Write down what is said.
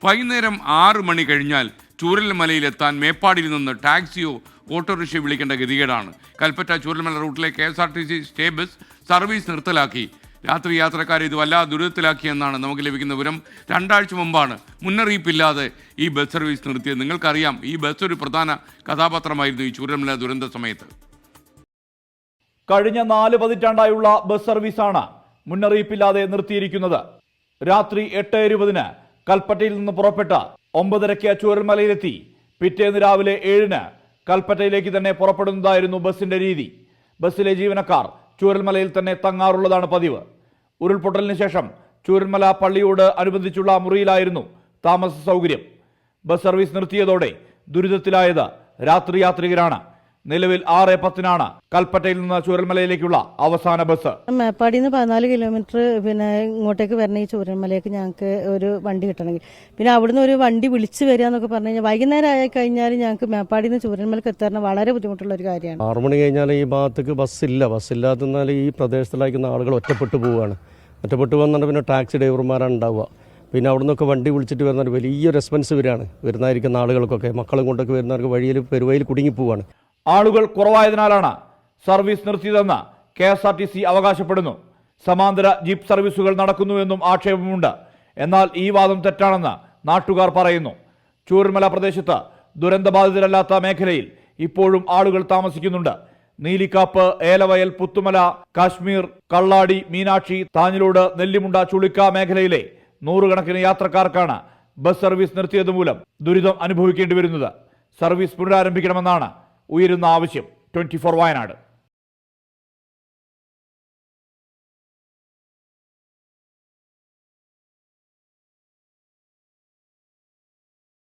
വൈകുന്നേരം 6 മണി കഴിഞ്ഞാൽ ചൂരൽമലയിലെത്താൻ മേപ്പാടിയിൽ നിന്ന് ടാക്സിയോ ഓട്ടോറിക്ഷയോ വിളിക്കേണ്ട ഗതികേടാണ്. കൽപ്പറ്റ ചൂരൽമല റൂട്ടിലെ KSRTC സ്റ്റേ ബസ് സർവീസ് നിർത്തലാക്കി. രാത്രി യാത്രക്കാരെ ഇത് വല്ലാതെ ദുരിതത്തിലാക്കിയെന്നാണ് നമുക്ക് ലഭിക്കുന്ന വിവരം. 2 ആഴ്ച മുമ്പാണ് മുന്നറിയിപ്പില്ലാതെ ഈ ബസ് സർവീസ് നിർത്തിയത്. നിങ്ങൾക്കറിയാം, ഈ ബസ് ഒരു പ്രധാന കഥാപാത്രമായിരുന്നു ഈ ചൂരൽമല ദുരന്ത സമയത്ത്. കഴിഞ്ഞ 4 പതിറ്റാണ്ടായുള്ള ബസ് സർവീസാണ് മുന്നറിയിപ്പില്ലാതെ നിർത്തിയിരിക്കുന്നത്. രാത്രി 8:20 കൽപ്പറ്റയിൽ നിന്ന് പുറപ്പെട്ട 9:30 ചൂരൽമലയിലെത്തി പിറ്റേന്ന് രാവിലെ 7 കൽപ്പറ്റയിലേക്ക് തന്നെ പുറപ്പെടുന്നതായിരുന്നു ബസിന്റെ രീതി. ബസ്സിലെ ജീവനക്കാർ ചൂരൽമലയിൽ തന്നെ തങ്ങാറുള്ളതാണ് പതിവ്. ഉരുൾപൊട്ടലിന് ശേഷം ചൂരൽമല പള്ളിയോട് അനുബന്ധിച്ചുള്ള മുറിയിലായിരുന്നു താമസ സൗകര്യം. ബസ് സർവീസ് നിർത്തിയതോടെ ദുരിതത്തിലായത് രാത്രി യാത്രികരാണ്. നിലവിൽ 6:10 കൽപ്പറ്റയിൽ നിന്ന് ചൂരൽമലയിലേക്കുള്ള അവസാന ബസ്. മേപ്പാടിയിൽ നിന്ന് 14 കിലോമീറ്റർ ഇങ്ങോട്ടേക്ക് വരണ ഈ ചൂരൽമലയ്ക്ക് ഞങ്ങൾക്ക് ഒരു വണ്ടി കിട്ടണമെങ്കിൽ പിന്നെ അവിടുന്ന് ഒരു വണ്ടി വിളിച്ചു വരിക എന്നൊക്കെ പറഞ്ഞു കഴിഞ്ഞാൽ വൈകുന്നേരം ആയി കഴിഞ്ഞാൽ ഞങ്ങൾക്ക് മേപ്പാടിയിൽ നിന്ന് ചൂരൽമലക്ക് എത്താൻ വളരെ ബുദ്ധിമുട്ടുള്ള ഒരു കാര്യമാണ്. 6 മണി കഴിഞ്ഞാൽ ഈ ഭാഗത്തേക്ക് ബസ്സില്ലാത്തതിനാൽ ഈ പ്രദേശത്തിലായിരിക്കുന്ന ആളുകൾ ഒറ്റപ്പെട്ടു പോവുകയാണ്. ഒറ്റപ്പെട്ടു പോകുന്നുണ്ട്. പിന്നെ ടാക്സി ഡ്രൈവർമാരാണ് ഉണ്ടാവുക. പിന്നെ അവിടെ നിന്നൊക്കെ വണ്ടി വിളിച്ചിട്ട് വരുന്ന വലിയൊരു റെസ്പോൺസ് വരുന്നതായിരിക്കുന്ന ആളുകൾക്കൊക്കെ മക്കളും കൊണ്ടൊക്കെ വരുന്നവർക്ക് വഴിയിൽ പെരുവയിൽ കുടുങ്ങിപ്പോവാണ്. ആളുകൾ കുറവായതിനാലാണ് സർവീസ് നിർത്തിയതെന്ന് KSRTC അവകാശപ്പെടുന്നു. സമാന്തര ജീപ്പ് സർവീസുകൾ നടക്കുന്നുവെന്നും ആക്ഷേപമുണ്ട്. എന്നാൽ ഈ വാദം തെറ്റാണെന്ന് നാട്ടുകാർ പറയുന്നു. ചൂരൽമല പ്രദേശത്ത് ദുരന്തബാധിതരല്ലാത്ത മേഖലയിൽ ഇപ്പോഴും ആളുകൾ താമസിക്കുന്നുണ്ട്. നീലിക്കാപ്പ്, ഏലവയൽ, പുത്തുമല, കാശ്മീർ, കള്ളാടി, മീനാക്ഷി, താഞ്ഞിലോട്, നെല്ലിമുണ്ട, ചുളിക്ക മേഖലയിലെ 100 കണക്കിന് യാത്രക്കാർക്കാണ് ബസ് സർവീസ് നിർത്തിയത് മൂലം ദുരിതം അനുഭവിക്കേണ്ടി വരുന്നത്. സർവീസ് പുനരാരംഭിക്കണമെന്നാണ് ഉയരുന്ന ആവശ്യം. 24 വയനാട്.